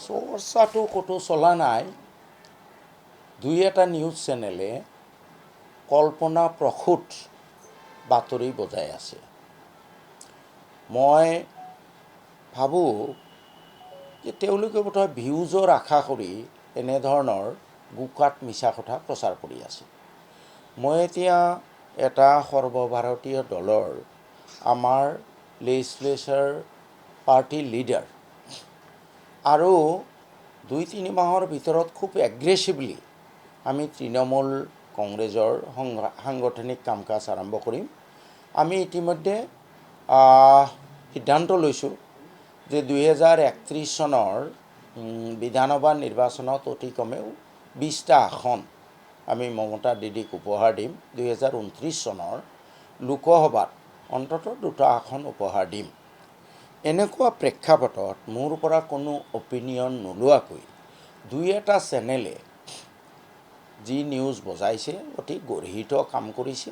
চৰ্চাটো ক'তো চলা নাই। দুই এটা নিউজ চেনেলে কল্পনা প্ৰসূত বাতৰি বজাই আছে। মই ভাবোঁ যে তেওঁলোকে বোধহয় ভিউজৰ আশা কৰি এনেধৰণৰ গোকাত মিছা কথা প্ৰচাৰ কৰি আছে। মই এতিয়া এটা সৰ্বভাৰতীয় দলৰ আমাৰ লেজিসলেচাৰ পাৰ্টি লিডাৰ আৰু 2-3 মাহৰ ভিতৰত খুব এগ্ৰেছিভলি আমি তৃণমূল কংগ্ৰেছৰ সাংগঠনিক কাম কাজ আৰম্ভ কৰিম। আমি ইতিমধ্যে সিদ্ধান্ত লৈছোঁ যে 2031 চনৰ বিধানসভা নিৰ্বাচনত অতি কমেও 20টা আসন আমি মমতা দিদিক উপহাৰ দিম। 2029 চনৰ লোকসভাত অন্ততঃ 2টা আসন উপহাৰ দিম। এনেকুৱা প্ৰেক্ষাপটত মোৰ পৰা কোনো অপিনিয়ন নোলোৱাকৈ দুই এটা চেনেলে যি নিউজ বজাইছে অতি গৰ্হিত কাম কৰিছে।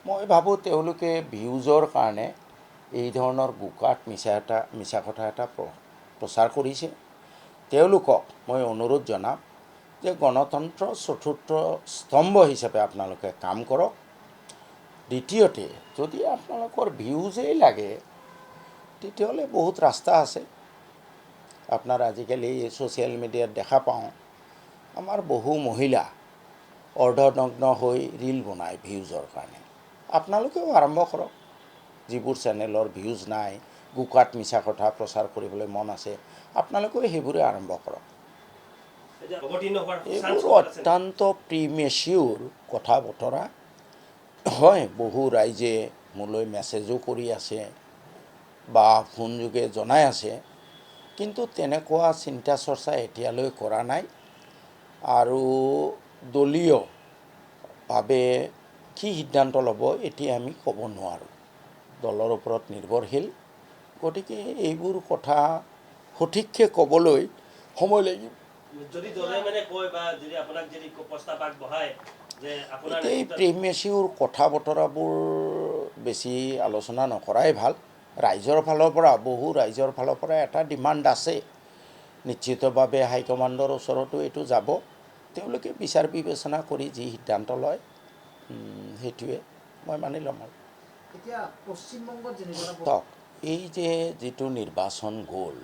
মই ভাবোঁ তেওঁলোকে ভিউজৰ কাৰণে এই ধৰণৰ গোকাত মিছা কথা এটা প্ৰচাৰ কৰিছে। তেওঁলোকক মই অনুৰোধ জনাম যে গণতন্ত্ৰ চতুৰ্থ স্তম্ভ হিচাপে আপোনালোকে কাম কৰক। দ্বিতীয়তে, যদি আপোনালোকৰ ভিউজেই লাগে তেতিয়াহ'লে বহুত ৰাস্তা আছে। আপোনাৰ আজিকালি ছ'চিয়েল মিডিয়াত দেখা পাওঁ আমাৰ বহু মহিলা অৰ্ধনগ্ন হৈ ৰীল বনায় ভিউজৰ কাৰণে। আপোনালোকেও আৰম্ভ কৰক। যিবোৰ চেনেলৰ ভিউজ নাই, গোকাত মিছা কথা প্ৰচাৰ কৰিবলৈ মন আছে, আপোনালোকেও সেইবোৰে আৰম্ভ কৰক। এইবোৰ অত্যন্ত প্ৰিমেচিউৰ কথা বতৰা হয়। বহু ৰাইজে মোলৈ মেছেজো কৰি আছে বা ফোনযোগে জনাই আছে, কিন্তু তেনেকুৱা চিন্তা চৰ্চা এতিয়ালৈ কৰা নাই। আৰু দলীয়ভাৱে কি সিদ্ধান্ত ল'ব এতিয়া আমি ক'ব নোৱাৰোঁ। দলৰ ওপৰত নিৰ্ভৰশীল, গতিকে এইবোৰ কথা সঠিককৈ ক'বলৈ সময় লাগিব। এই প্ৰিমেচিউৰ কথা বতৰাবোৰ বেছি আলোচনা নকৰাই ভাল। ৰাইজৰ ফালৰ পৰা, বহু ৰাইজৰ ফালৰ পৰা এটা ডিমাণ্ড আছে। নিশ্চিতভাৱে হাইকমাণ্ডৰ ওচৰতো এইটো যাব। তেওঁলোকে বিচাৰ বিবেচনা কৰি যি সিদ্ধান্ত লয় সেইটোৱে মই মানি ল'ম। আৰু এতিয়া পশ্চিমবংগত চাওক, এই যে যিটো নিৰ্বাচন গ'ল,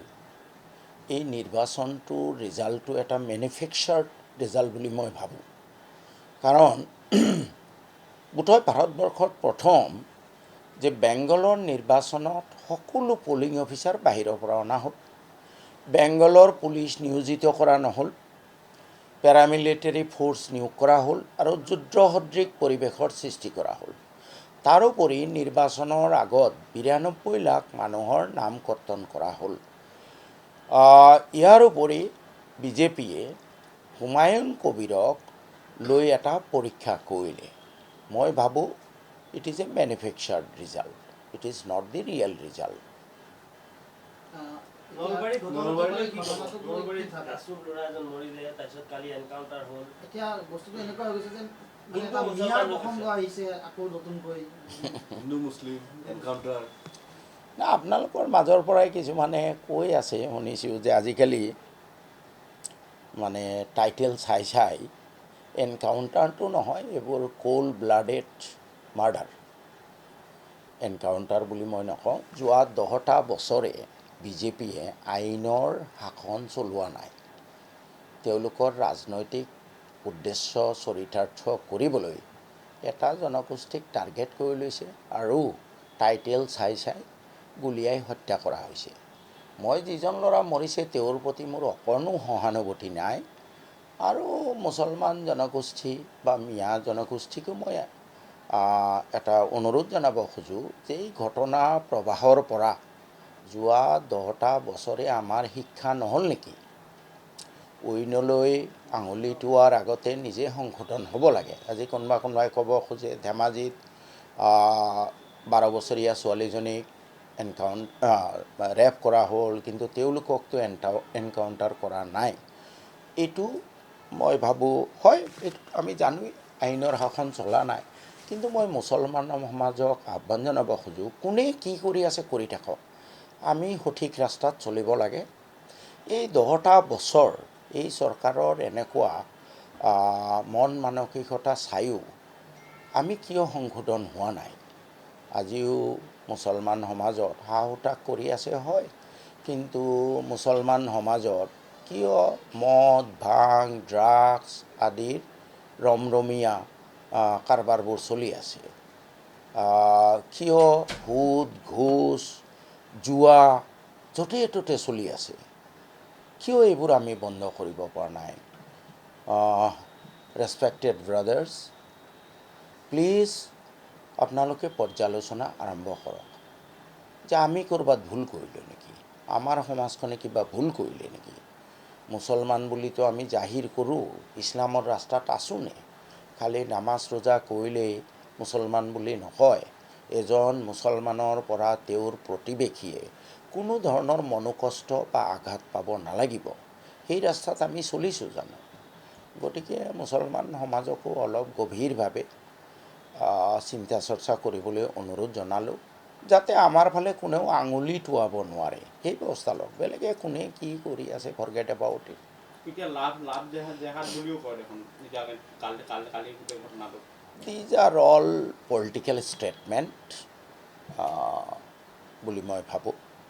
এই নিৰ্বাচনটোৰ ৰিজাল্টটো এটা মেনুফেকচাৰ্ড ৰিজাল্ট বুলি মই ভাবোঁ। কাৰণ বোধহয় ভাৰতবৰ্ষত প্ৰথম যে বেংগলৰ নিৰ্বাচনত সকলো পলিং অফিচাৰ বাহিৰৰ পৰা অনা হ'ল। বেংগলৰ পুলিচ নিয়োজিত কৰা নহ'ল, পেৰামিলিটাৰী ফ'ৰ্চ নিয়োগ কৰা হ'ল আৰু যুদ্ধসদৃশ পৰিৱেশৰ সৃষ্টি কৰা হ'ল। তাৰোপৰি নিৰ্বাচনৰ আগত 92 লাখ মানুহৰ নাম কৰ্তন কৰা হ'ল। ইয়াৰ উপৰি বিজেপিয়ে হুমায়ুন কবিৰক লৈ এটা পৰীক্ষা কৰিলে। মই ভাবোঁ it is a manufactured result, it is not the real result. না, আপোনালোকৰ মাজৰ পৰাই কিছুমানে কৈ আছে, শুনিছোঁ যে আজিকালি মানে টাইটেল চাই এনকাউণ্টাৰটো নহয়, এইবোৰ কোল্ড ব্লাডেড মাৰ্ডাৰ। এনকাউণ্টাৰ বুলি মই নকওঁ। যোৱা 10টা বছৰে বিজেপিয়ে আইনৰ শাসন চলোৱা নাই। তেওঁলোকৰ ৰাজনৈতিক উদ্দেশ্য চৰিতাৰ্থ কৰিবলৈ এটা জনগোষ্ঠীক টাৰ্গেট কৰি লৈছে আৰু টাইটেল চাই গুলীয়াই হত্যা কৰা হৈছে। মই যিজন ল'ৰা মৰিছে তেওঁৰ প্ৰতি মোৰ অকণো সহানুভূতি নাই। আৰু মুছলমান জনগোষ্ঠী বা মিয়া জনগোষ্ঠীকো মই এটা অনুৰোধ জনাব খোজোঁ যে এই ঘটনা প্ৰবাহৰ পৰা যোৱা 10টা বছৰে আমাৰ শিক্ষা নহ'ল নেকি? ঐনলৈ আঙুলি টোৱাৰ আগতে নিজে সংশোধন হ'ব লাগে। আজি কোনোবাই ক'ব খোজে ধেমাজিত 12 বছৰীয়া ছোৱালীজনীক ৰেপ কৰা হ'ল, কিন্তু তেওঁলোককতো এনকাউণ্টাৰ কৰা নাই। এইটো মই ভাবোঁ হয়, এইটো আমি জানোৱেই আইনৰ শাসন চলা নাই। কিন্তু মই মুছলমান সমাজক আহ্বান জনাব খোজোঁ, কোনে কি কৰি আছে কৰি থাকক, আমি সঠিক ৰাস্তাত চলিব লাগে। এই 10টা বছৰ এই চৰকাৰৰ এনেকুৱা মন মানসিকতা চায়ো আমি কিয় সংশোধন হোৱা নাই? আজিও মুছলমান সমাজত হাহুতাক কৰি আছে হয়, কিন্তু মুছলমান সমাজত কিয় মদ ভাং ড্ৰাগছ আদিৰ ৰমৰমীয়া কাৰবাৰবোৰ চলি আছে? কিয় সুদ ঘোষ জুৱা য'তে ত'তে চলি আছে? কিয় এইবোৰ আমি বন্ধ কৰিব পৰা নাই? ৰেছপেক্টেড ব্ৰাদাৰ্ছ, প্লিজ আপোনালোকে পৰ্যালোচনা আৰম্ভ কৰক যে আমি ক'ৰবাত ভুল কৰিলোঁ নেকি? আমাৰ সমাজখনে কিবা ভুল কৰিলে নেকি? মুছলমান বুলিতো আমি জাহিৰ কৰোঁ, ইছলামৰ ৰাস্তাত আছোঁনে? খালি নামাজ ৰোজা কৰিলেই মুছলমান বুলি নকয়। এজন মুছলমানৰ পৰা তেওঁৰ প্ৰতিবেশীয়ে কোনো ধৰণৰ মনোকষ্ট বা আঘাত পাব নালাগিব, সেই ৰাস্তাত আমি চলিছোঁ জানো? গতিকে মুছলমান সমাজকো অলপ গভীৰভাৱে চিন্তা চৰ্চা কৰিবলৈ অনুৰোধ জনালোঁ, যাতে আমাৰ ফালে কোনেও আঙুলি টোৱাব নোৱাৰে সেই ব্যৱস্থা লওক। বেলেগে কোনে কি কৰি আছে ফৰগেট এবাউট ইট। এতিয়া লাভ জেহাদ বুলিও কয় দেখোন কালি গোটেই ঘটনাটো। These are all political statement বুলি মই ভাবোঁ।